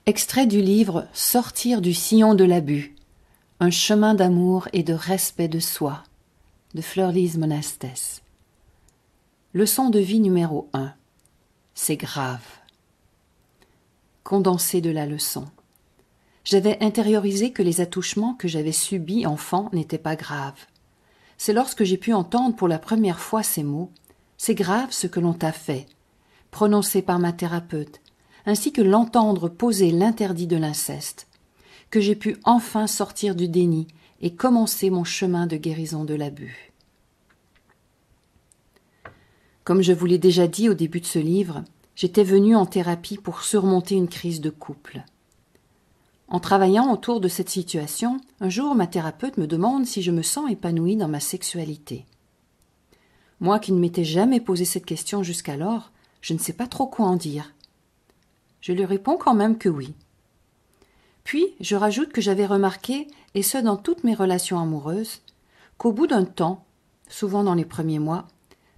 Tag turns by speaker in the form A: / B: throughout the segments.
A: Extrait du livre Sortir du sillon de l'abus. Un chemin d'amour et de respect de soi, de Fleur-Lise Monastès. Leçon de vie numéro 1. C'est grave. Condensé de la leçon. J'avais intériorisé que les attouchements que j'avais subis enfant n'étaient pas graves. C'est lorsque j'ai pu entendre pour la première fois ces mots « C'est grave ce que l'on t'a fait », prononcés par ma thérapeute, ainsi que l'entendre poser l'interdit de l'inceste, que j'ai pu enfin sortir du déni et commencer mon chemin de guérison de l'abus. Comme je vous l'ai déjà dit au début de ce livre, j'étais venue en thérapie pour surmonter une crise de couple. En travaillant autour de cette situation, un jour ma thérapeute me demande si je me sens épanouie dans ma sexualité. Moi qui ne m'étais jamais posé cette question jusqu'alors, je ne sais pas trop quoi en dire. Je lui réponds quand même que oui. Puis je rajoute que j'avais remarqué, et ce dans toutes mes relations amoureuses, qu'au bout d'un temps, souvent dans les premiers mois,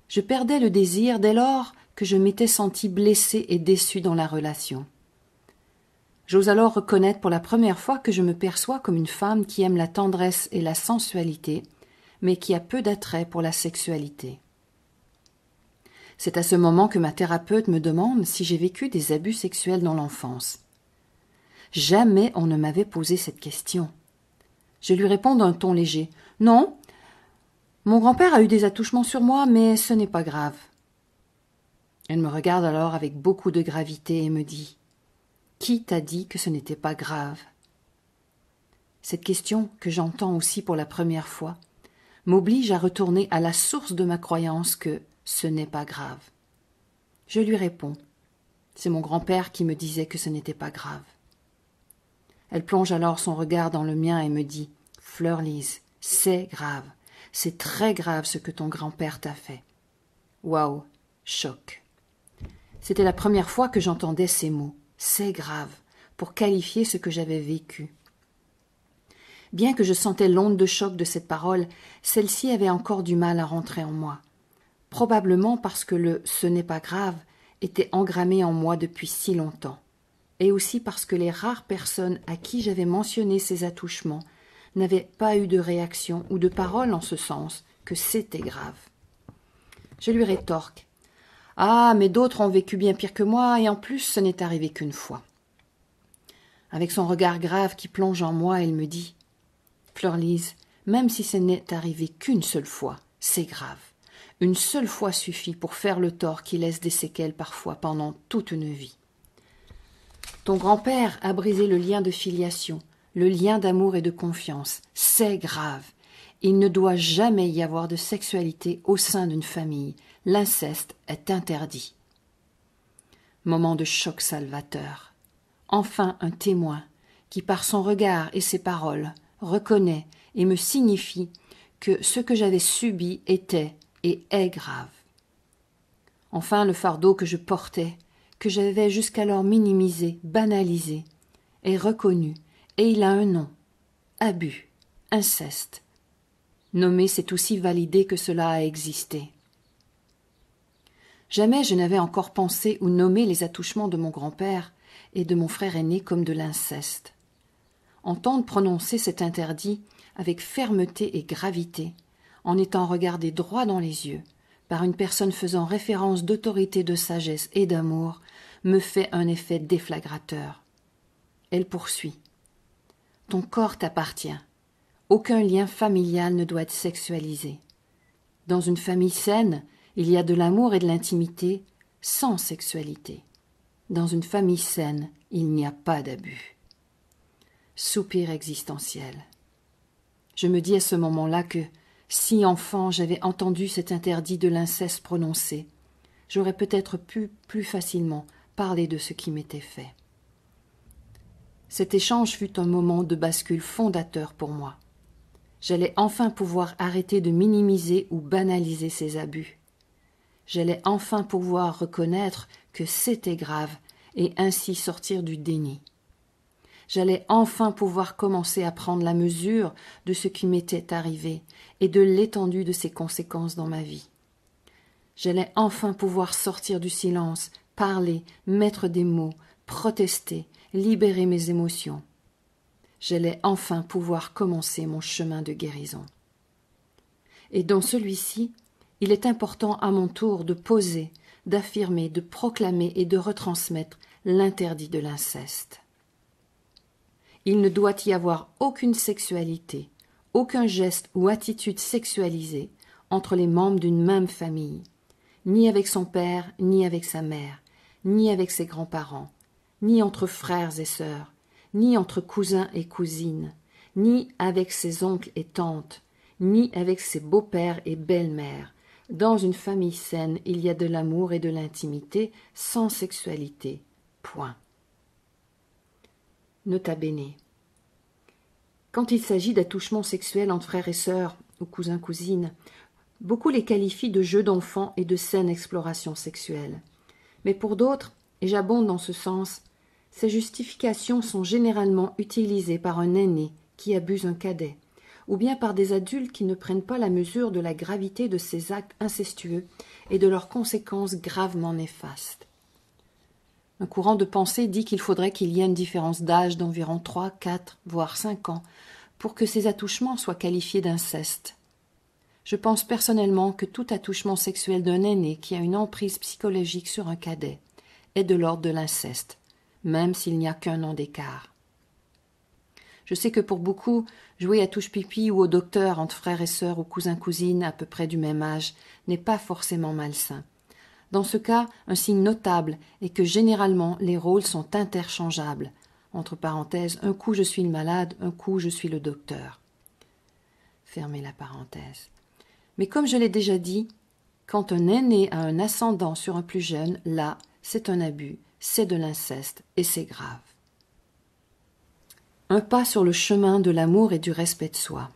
A: je perdais le désir dès lors que je m'étais sentie blessée et déçue dans la relation. J'ose alors reconnaître pour la première fois que je me perçois comme une femme qui aime la tendresse et la sensualité, mais qui a peu d'attrait pour la sexualité. C'est à ce moment que ma thérapeute me demande si j'ai vécu des abus sexuels dans l'enfance. Jamais on ne m'avait posé cette question. Je lui réponds d'un ton léger. « Non, mon grand-père a eu des attouchements sur moi, mais ce n'est pas grave. » Elle me regarde alors avec beaucoup de gravité et me dit « Qui t'a dit que ce n'était pas grave ?» Cette question, que j'entends aussi pour la première fois, m'oblige à retourner à la source de ma croyance que ce n'est pas grave. Je lui réponds « C'est mon grand-père qui me disait que ce n'était pas grave. » Elle plonge alors son regard dans le mien et me dit « Fleur-Lise, c'est grave, c'est très grave ce que ton grand-père t'a fait. » Waouh, choc. C'était la première fois que j'entendais ces mots « c'est grave » pour qualifier ce que j'avais vécu. Bien que je sentais l'onde de choc de cette parole, celle-ci avait encore du mal à rentrer en moi. Probablement parce que le « ce n'est pas grave » était engrammé en moi depuis si longtemps. Et aussi parce que les rares personnes à qui j'avais mentionné ces attouchements n'avaient pas eu de réaction ou de parole en ce sens que c'était grave. Je lui rétorque « Ah, mais d'autres ont vécu bien pire que moi, et en plus ce n'est arrivé qu'une fois. » Avec son regard grave qui plonge en moi, elle me dit « Fleur-Lise, même si ce n'est arrivé qu'une seule fois, c'est grave. Une seule fois suffit pour faire le tort qui laisse des séquelles parfois pendant toute une vie. Ton grand-père a brisé le lien de filiation, le lien d'amour et de confiance. C'est grave. Il ne doit jamais y avoir de sexualité au sein d'une famille. L'inceste est interdit. » Moment de choc salvateur. Enfin un témoin qui, par son regard et ses paroles, reconnaît et me signifie que ce que j'avais subi était et est grave. Enfin le fardeau que je portais, que j'avais jusqu'alors minimisé, banalisé, est reconnu, et il a un nom, abus, inceste. Nommer, c'est aussi valider que cela a existé. Jamais je n'avais encore pensé ou nommé les attouchements de mon grand-père et de mon frère aîné comme de l'inceste. Entendre prononcer cet interdit avec fermeté et gravité, en étant regardé droit dans les yeux, par une personne faisant référence d'autorité, de sagesse et d'amour, me fait un effet déflagrateur. Elle poursuit. « Ton corps t'appartient. Aucun lien familial ne doit être sexualisé. Dans une famille saine, il y a de l'amour et de l'intimité sans sexualité. Dans une famille saine, il n'y a pas d'abus. » Soupir existentiel. Je me dis à ce moment-là que, si enfant j'avais entendu cet interdit de l'inceste prononcé, j'aurais peut-être pu plus facilement parler de ce qui m'était fait. Cet échange fut un moment de bascule fondateur pour moi. J'allais enfin pouvoir arrêter de minimiser ou banaliser ces abus. J'allais enfin pouvoir reconnaître que c'était grave et ainsi sortir du déni. J'allais enfin pouvoir commencer à prendre la mesure de ce qui m'était arrivé et de l'étendue de ses conséquences dans ma vie. J'allais enfin pouvoir sortir du silence, parler, mettre des mots, protester libérer mes émotions. J'allais enfin pouvoir commencer mon chemin de guérison. Et dans celui-ci, il est important à mon tour de poser, d'affirmer, de proclamer et de retransmettre l'interdit de l'inceste. Il ne doit y avoir aucune sexualité, aucun geste ou attitude sexualisée entre les membres d'une même famille, ni avec son père, ni avec sa mère, ni avec ses grands-parents, ni entre frères et sœurs, ni entre cousins et cousines, ni avec ses oncles et tantes, ni avec ses beaux-pères et belles-mères. Dans une famille saine, il y a de l'amour et de l'intimité, sans sexualité. Point. Nota bene. Quand il s'agit d'attouchements sexuels entre frères et sœurs ou cousins-cousines, beaucoup les qualifient de jeux d'enfants et de saine exploration sexuelle. Mais pour d'autres, et j'abonde dans ce sens, ces justifications sont généralement utilisées par un aîné qui abuse un cadet, ou bien par des adultes qui ne prennent pas la mesure de la gravité de ces actes incestueux et de leurs conséquences gravement néfastes. Un courant de pensée dit qu'il faudrait qu'il y ait une différence d'âge d'environ 3, 4, voire 5 ans pour que ces attouchements soient qualifiés d'inceste. Je pense personnellement que tout attouchement sexuel d'un aîné qui a une emprise psychologique sur un cadet est de l'ordre de l'inceste, même s'il n'y a qu'un an d'écart. Je sais que pour beaucoup, jouer à touche-pipi ou au docteur entre frères et sœurs ou cousins-cousines à peu près du même âge n'est pas forcément malsain. Dans ce cas, un signe notable est que généralement les rôles sont interchangeables. Entre parenthèses, un coup je suis le malade, un coup je suis le docteur. Fermez la parenthèse. Mais comme je l'ai déjà dit, quand un aîné a un ascendant sur un plus jeune, là, c'est un abus, c'est de l'inceste et c'est grave. Un pas sur le chemin de l'amour et du respect de soi.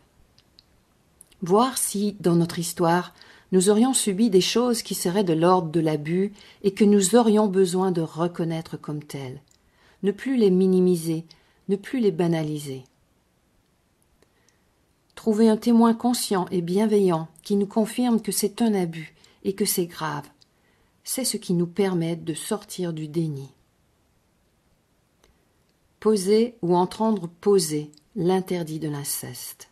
A: Voir si, dans notre histoire, nous aurions subi des choses qui seraient de l'ordre de l'abus et que nous aurions besoin de reconnaître comme telles. Ne plus les minimiser, ne plus les banaliser. Trouver un témoin conscient et bienveillant qui nous confirme que c'est un abus et que c'est grave, c'est ce qui nous permet de sortir du déni. Poser ou entendre poser l'interdit de l'inceste.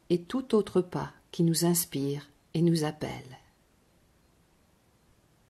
A: Et tout autre pas qui nous inspire et nous appelle.